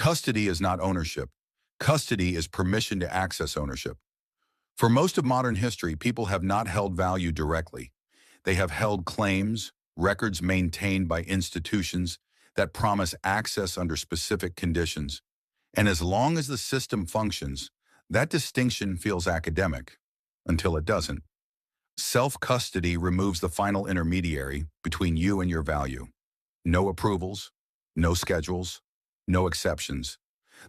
Custody is not ownership. Custody is permission to access ownership. For most of modern history, people have not held value directly. They have held claims, records maintained by institutions that promise access under specific conditions. And as long as the system functions, that distinction feels academic, until it doesn't. Self-custody removes the final intermediary between you and your value. No approvals, no schedules, no exceptions.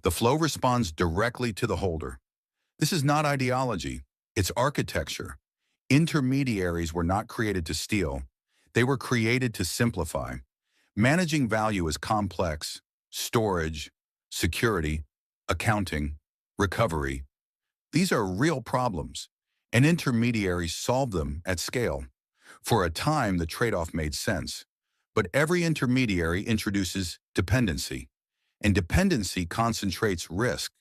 The flow responds directly to the holder. This is not ideology, it's architecture. Intermediaries were not created to steal. They were created to simplify. Managing value is complex: storage, security, accounting, recovery. These are real problems, and intermediaries solve them at scale. For a time, the trade-off made sense, but every intermediary introduces dependency, and dependency concentrates risk.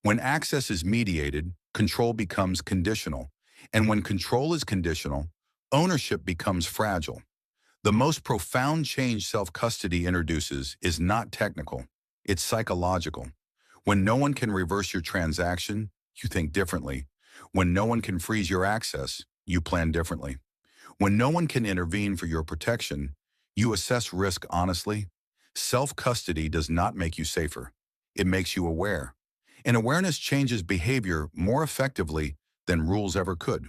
When access is mediated, control becomes conditional, and when control is conditional, ownership becomes fragile. The most profound change self-custody introduces is not technical, it's psychological. When no one can reverse your transaction, you think differently. When no one can freeze your access, you plan differently. When no one can intervene for your protection, you assess risk honestly. Self-custody does not make you safer. It makes you aware. And awareness changes behavior more effectively than rules ever could.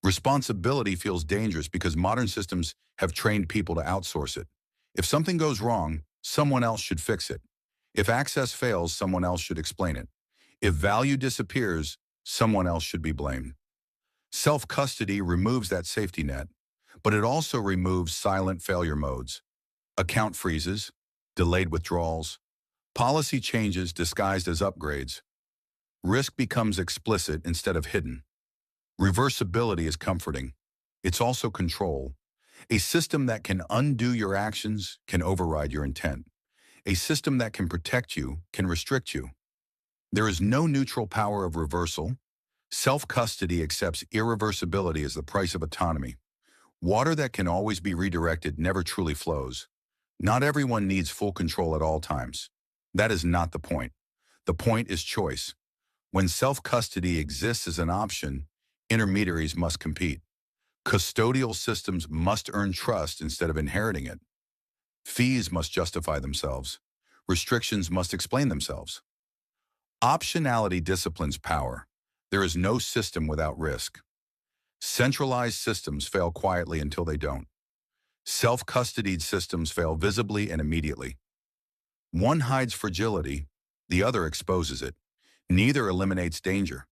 Responsibility feels dangerous because modern systems have trained people to outsource it. If something goes wrong, someone else should fix it. If access fails, someone else should explain it. If value disappears, someone else should be blamed. Self-custody removes that safety net, but it also removes silent failure modes, account freezes, delayed withdrawals, policy changes disguised as upgrades. Risk becomes explicit instead of hidden. Reversibility is comforting. It's also control. A system that can undo your actions can override your intent. A system that can protect you can restrict you. There is no neutral power of reversal. Self-custody accepts irreversibility as the price of autonomy. Water that can always be redirected never truly flows. Not everyone needs full control at all times. That is not the point. The point is choice. When self-custody exists as an option, intermediaries must compete. Custodial systems must earn trust instead of inheriting it. Fees must justify themselves. Restrictions must explain themselves. Optionality disciplines power. There is no system without risk. Centralized systems fail quietly until they don't. Self-custodied systems fail visibly and immediately. One hides fragility, the other exposes it. Neither eliminates danger.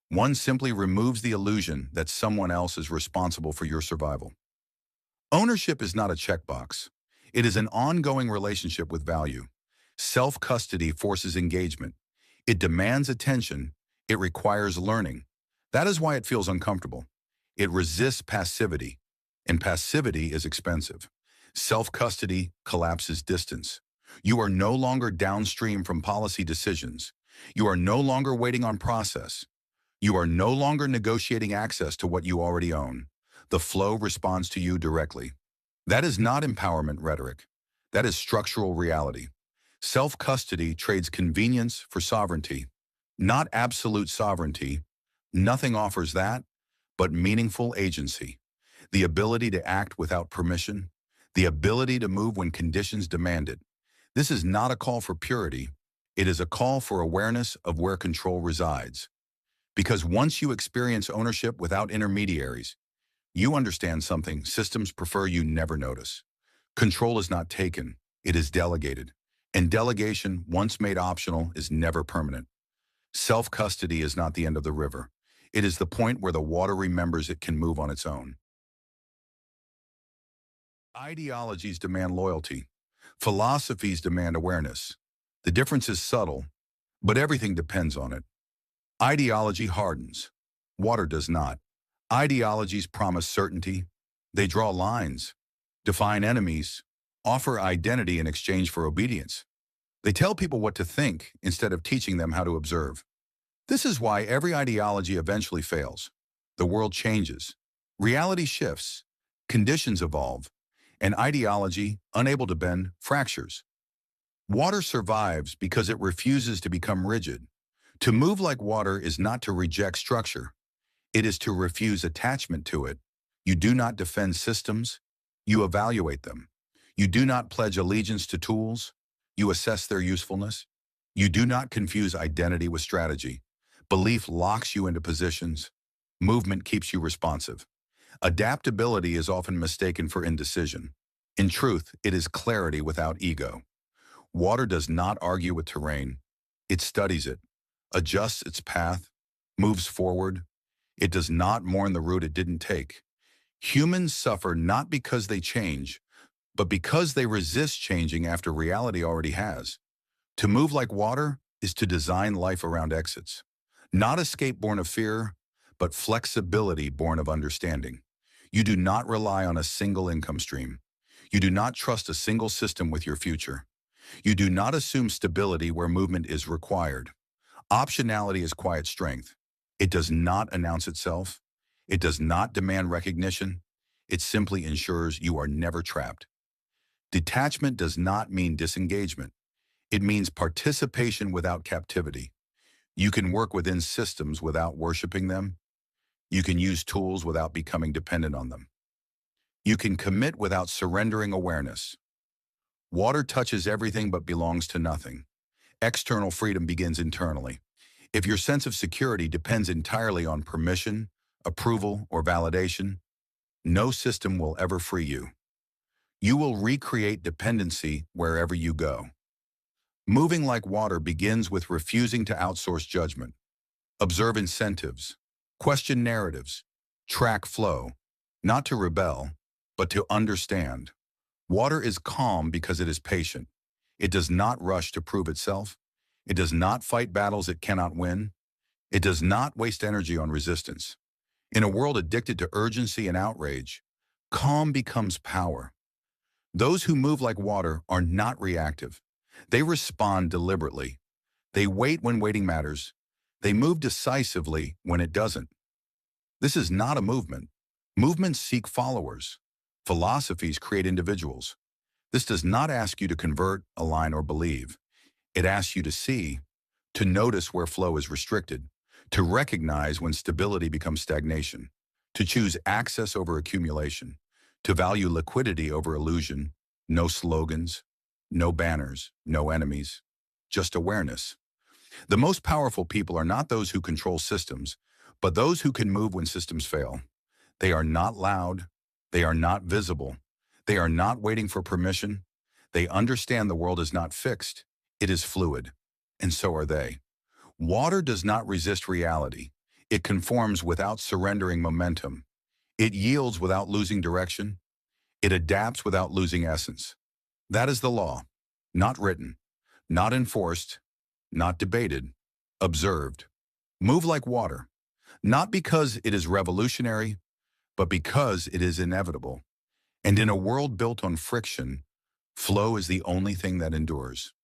One simply removes the illusion that someone else is responsible for your survival. Ownership is not a checkbox. It is an ongoing relationship with value. Self-custody forces engagement. It demands attention. It requires learning. That is why it feels uncomfortable. It resists passivity, and passivity is expensive. Self-custody collapses distance. You are no longer downstream from policy decisions. You are no longer waiting on process. You are no longer negotiating access to what you already own. The flow responds to you directly. That is not empowerment rhetoric. That is structural reality. Self-custody trades convenience for sovereignty, not absolute sovereignty. Nothing offers that, but meaningful agency. The ability to act without permission, the ability to move when conditions demand it. This is not a call for purity. It is a call for awareness of where control resides. Because once you experience ownership without intermediaries, you understand something systems prefer you never notice. Control is not taken, it is delegated. And delegation, once made optional, is never permanent. Self-custody is not the end of the river. It is the point where the water remembers it can move on its own. Ideologies demand loyalty. Philosophies demand awareness. The difference is subtle, but everything depends on it. Ideology hardens. Water does not. Ideologies promise certainty. They draw lines, define enemies, offer identity in exchange for obedience. They tell people what to think instead of teaching them how to observe. This is why every ideology eventually fails. The world changes. Reality shifts. Conditions evolve. And ideology, unable to bend, fractures. Water survives because it refuses to become rigid. To move like water is not to reject structure. It is to refuse attachment to it. You do not defend systems. You evaluate them. You do not pledge allegiance to tools. You assess their usefulness. You do not confuse identity with strategy. Belief locks you into positions. Movement keeps you responsive. Adaptability is often mistaken for indecision. In truth, it is clarity without ego. Water does not argue with terrain. It studies it, adjusts its path, moves forward. It does not mourn the route it didn't take. Humans suffer not because they change, but because they resist changing after reality already has. To move like water is to design life around exits. Not escape born of fear, but flexibility born of understanding. You do not rely on a single income stream. You do not trust a single system with your future. You do not assume stability where movement is required. Optionality is quiet strength. It does not announce itself. It does not demand recognition. It simply ensures you are never trapped. Detachment does not mean disengagement. It means participation without captivity. You can work within systems without worshiping them. You can use tools without becoming dependent on them. You can commit without surrendering awareness. Water touches everything but belongs to nothing. External freedom begins internally. If your sense of security depends entirely on permission, approval, or validation, no system will ever free you. You will recreate dependency wherever you go. Moving like water begins with refusing to outsource judgment. Observe incentives, question narratives, track flow, not to rebel, but to understand. Water is calm because it is patient. It does not rush to prove itself. It does not fight battles it cannot win. It does not waste energy on resistance. In a world addicted to urgency and outrage, calm becomes power. Those who move like water are not reactive. They respond deliberately. They wait when waiting matters. They move decisively when it doesn't. This is not a movement. Movements seek followers. Philosophies create individuals. This does not ask you to convert, align, or believe. It asks you to see, to notice where flow is restricted, to recognize when stability becomes stagnation, to choose access over accumulation, to value liquidity over illusion. No slogans, no banners, no enemies, just awareness. The most powerful people are not those who control systems, but those who can move when systems fail. They are not loud. They are not visible. They are not waiting for permission. They understand the world is not fixed. It is fluid. And so are they. Water does not resist reality. It conforms without surrendering momentum. It yields without losing direction. It adapts without losing essence. That is the law. Not written, not enforced, not debated, observed. Move like water. Not because it is revolutionary, but because it is inevitable. And in a world built on friction, flow is the only thing that endures.